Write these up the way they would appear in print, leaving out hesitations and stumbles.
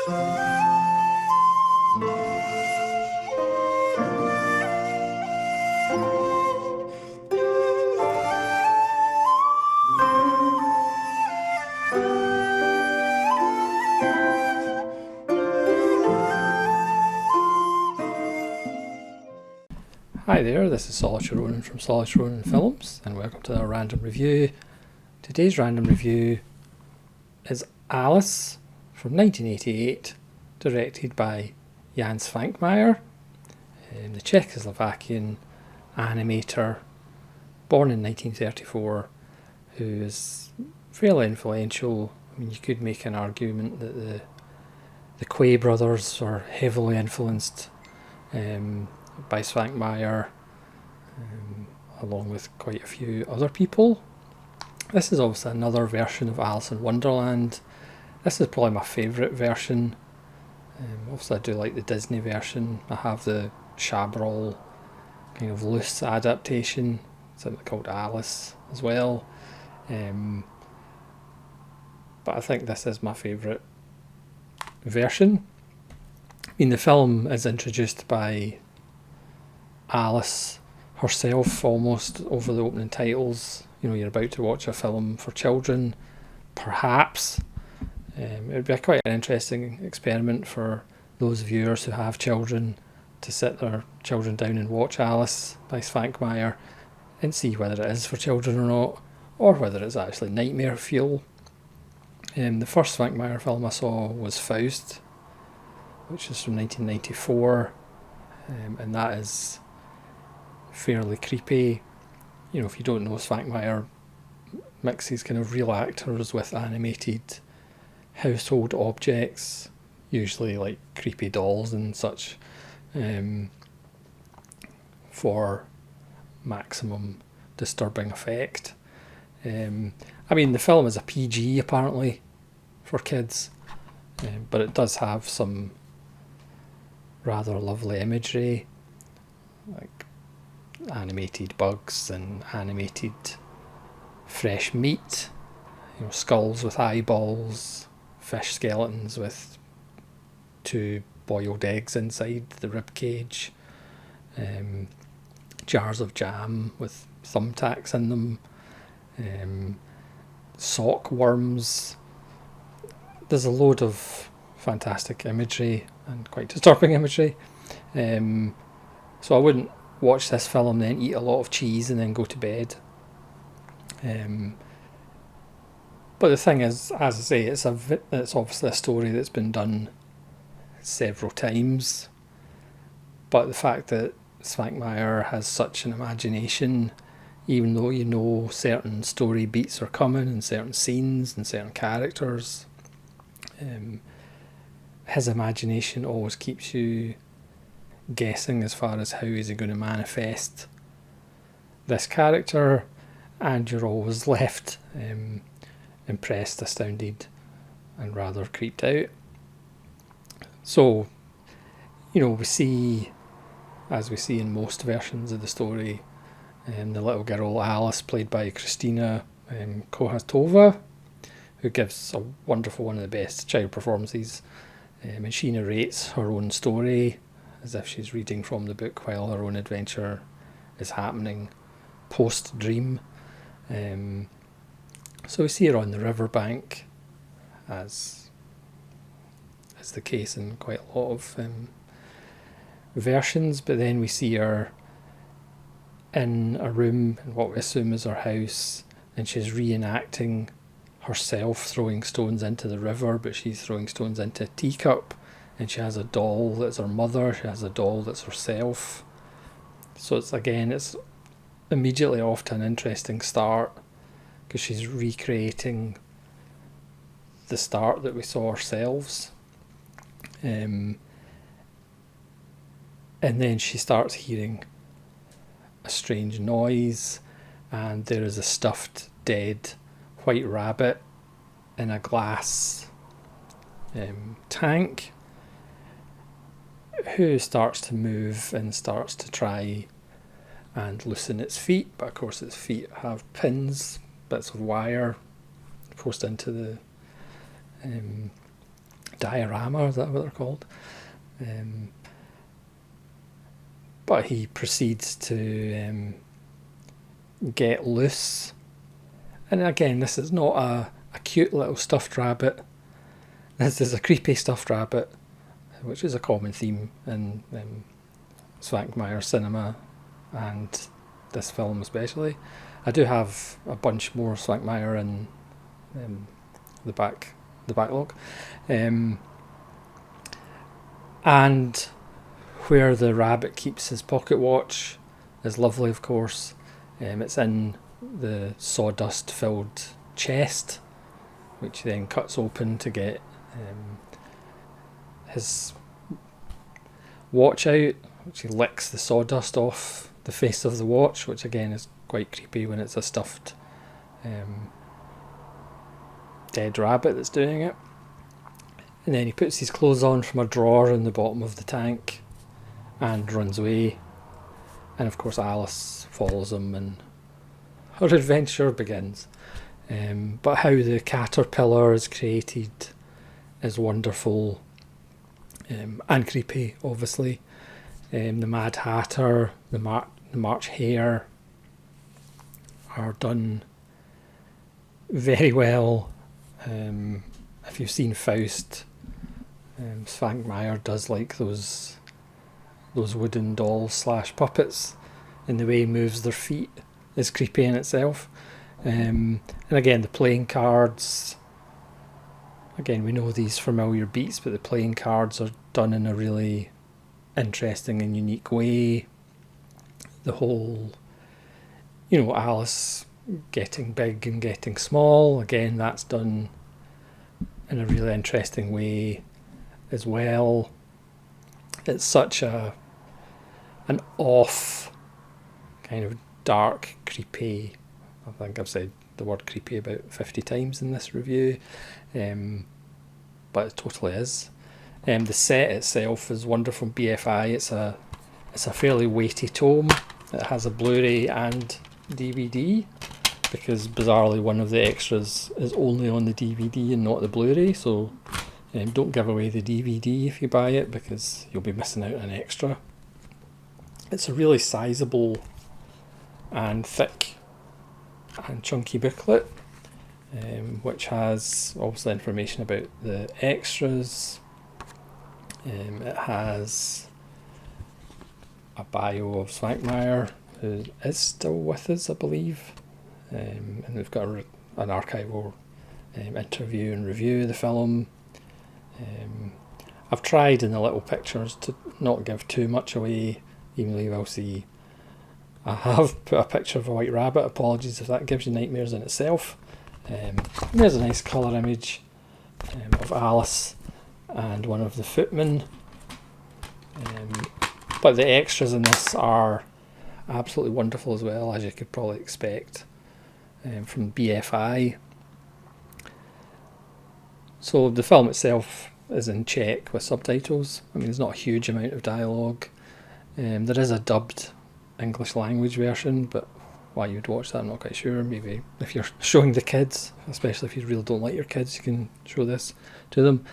Hi there, this is Solitary Ronin from Solitary Ronin Films, and welcome to our random review. Today's random review is Alice from 1988, directed by Jan Swankmajer, the Czechoslovakian animator born in 1934, who is fairly influential. I mean, you could make an argument that the Quay brothers were heavily influenced by Swankmajer, along with quite a few other people. This is obviously another version of Alice in Wonderland. This is probably my favourite version. Obviously I do like the Disney version. I have the Chabrol kind of loose adaptation, something called Alice as well. But I think this is my favourite version. I mean, the film is introduced by Alice herself almost over the opening titles. You know, you're about to watch a film for children, perhaps. It would be quite an interesting experiment for those viewers who have children to sit their children down and watch Alice by Swankmajer and see whether it is for children or not, or whether it's actually nightmare fuel. The first Swankmajer film I saw was Faust, which is from 1994, and that is fairly creepy. You know, if you don't know, Swankmajer mixes kind of real actors with animated household objects, usually like creepy dolls and such, for maximum disturbing effect. I mean, the film is a PG apparently for kids, but it does have some rather lovely imagery, like animated bugs and animated fresh meat, you know, skulls with eyeballs, fish skeletons with 2 boiled eggs inside the rib cage, jars of jam with thumbtacks in them, sock worms. There's a load of fantastic imagery and quite disturbing imagery. So I wouldn't watch this film then eat a lot of cheese and then go to bed. But the thing is, as I say, it's obviously a story that's been done several times. But the fact that Swankmajer has such an imagination, even though you know certain story beats are coming and certain scenes and certain characters, his imagination always keeps you guessing as far as how is he going to manifest this character, and you're always left impressed, astounded, and rather creeped out. So, you know, we see, as we see in most versions of the story, the little girl Alice, played by Kristina Kohatova, who gives a wonderful, one of the best child performances, and she narrates her own story as if she's reading from the book while her own adventure is happening post-dream. So we see her on the riverbank, as is the case in quite a lot of versions, but then we see her in a room in what we assume is her house, and she's reenacting herself throwing stones into the river, but she's throwing stones into a teacup, and she has a doll that's her mother, she has a doll that's herself. So it's immediately off to an interesting start, because she's recreating the start that we saw ourselves. And then she starts hearing a strange noise, and there is a stuffed dead white rabbit in a glass tank, who starts to move and starts to try and loosen its feet, but of course its feet have pins, bits of wire forced into diorama, is that what they're called? But he proceeds to get loose. And again, this is not a cute little stuffed rabbit. This is a creepy stuffed rabbit, which is a common theme in Swankmajer cinema and this film especially. I do have a bunch more Swankmajer in the backlog. And where the rabbit keeps his pocket watch is lovely, of course. It's in the sawdust filled chest, which he then cuts open to get his watch out, which he licks the sawdust off the face of the watch, which again is quite creepy when it's a stuffed dead rabbit that's doing it. And then he puts his clothes on from a drawer in the bottom of the tank and runs away. And of course Alice follows him and her adventure begins. But how the caterpillar is created is wonderful and creepy, obviously. The Mad Hatter, the March Hare are done very well. If you've seen Faust, Swankmajer does like those wooden dolls / puppets, and the way he moves their feet is creepy in itself. And again, the playing cards, again, we know these familiar beats, but the playing cards are done in a really interesting and unique way. The whole, Alice getting big and getting small, again, that's done in a really interesting way as well. It's such an off, kind of dark, creepy, I think I've said the word creepy about 50 times in this review, but it totally is. The set itself is wonderful. BFI, it's a fairly weighty tome. It has a Blu-ray and DVD, because bizarrely one of the extras is only on the DVD and not the Blu-ray, so don't give away the DVD if you buy it, because you'll be missing out on an extra. It's a really sizable and thick and chunky booklet, which has obviously information about the extras. It has a bio of Swankmajer, who is still with us, I believe, and we've got an archival interview and review of the film. I've tried in the little pictures to not give too much away, even though you will see I have put a picture of a white rabbit. Apologies if that gives you nightmares in itself. There's a nice colour image of Alice and one of the footmen. But the extras in this are absolutely wonderful as well, as you could probably expect from BFI. So the film itself is in Czech with subtitles. I mean, there's not a huge amount of dialogue. There is a dubbed English language version, but why you'd watch that I'm not quite sure. Maybe if you're showing the kids, especially if you really don't like your kids, you can show this to them.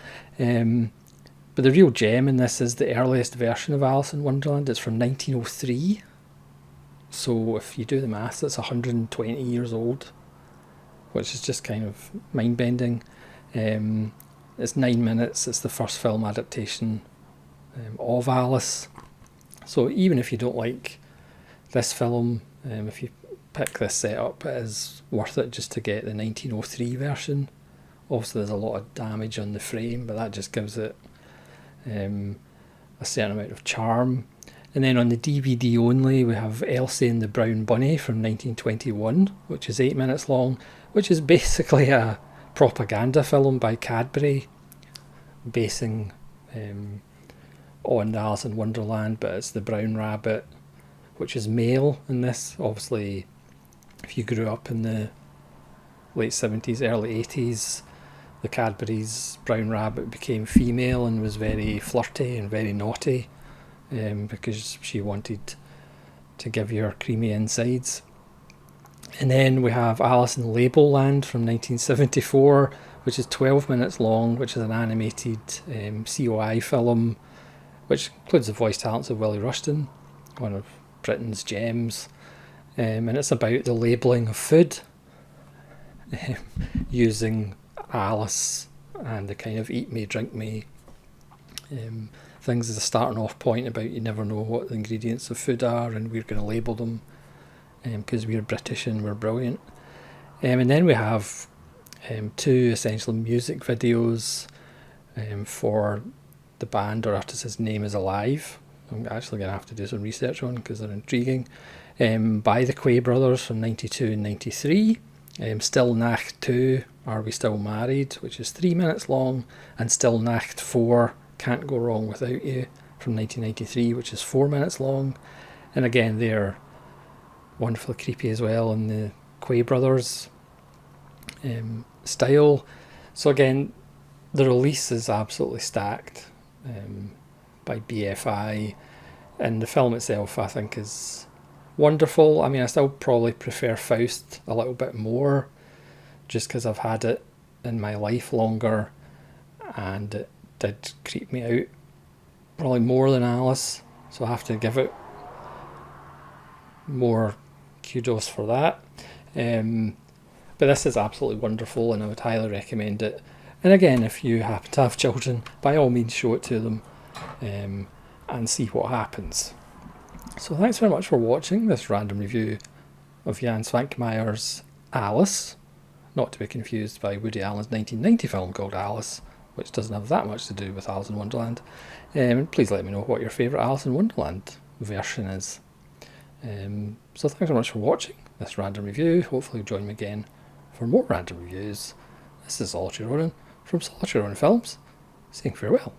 But the real gem in this is the earliest version of Alice in Wonderland. It's from 1903. So if you do the maths, it's 120 years old, which is just kind of mind-bending. It's 9 minutes. It's the first film adaptation of Alice. So even if you don't like this film, if you pick this setup, it is worth it just to get the 1903 version. Obviously there's a lot of damage on the frame, but that just gives it a certain amount of charm. And then on the DVD only, we have Elsie and the Brown Bunny from 1921, which is 8 minutes long, which is basically a propaganda film by Cadbury, basing on Alice in Wonderland, but it's the brown rabbit, which is male in this. Obviously, if you grew up in the late 70s, early 80s, the Cadbury's brown rabbit became female and was very flirty and very naughty, because she wanted to give you her creamy insides. And then we have Alice in Label Land from 1974, which is 12 minutes long, which is an animated COI film, which includes the voice talents of Willie Rushton, one of Britain's gems. And it's about the labelling of food, using Alice and the kind of eat me, drink me things as a starting off point about you never know what the ingredients of food are, and we're going to label them because we're British and we're brilliant. And then we have two essential music videos for the band or artist's name is Alive. I'm actually going to have to do some research on because they're intriguing. By the Quay Brothers from 92 and 93. Still Nacht 2, Are We Still Married, which is 3 minutes long, and Still Nacht 4, Can't Go Wrong Without You, from 1993, which is 4 minutes long. And again, they're wonderfully creepy as well in the Quay Brothers style. So again, the release is absolutely stacked by BFI, and the film itself I think is wonderful. I mean, I still probably prefer Faust a little bit more, just because I've had it in my life longer, and it did creep me out probably more than Alice, so I have to give it more kudos for that. But this is absolutely wonderful, and I would highly recommend it. And again, if you happen to have children, by all means show it to them and see what happens. So thanks very much for watching this random review of Jan Swankmajer's Alice, not to be confused by Woody Allen's 1990 film called Alice, which doesn't have that much to do with Alice in Wonderland. Please let me know what your favourite Alice in Wonderland version is. So thanks very much for watching this random review. Hopefully you'll join me again for more random reviews. This is Solitary Ronan from Solitary Ronan Films, saying farewell.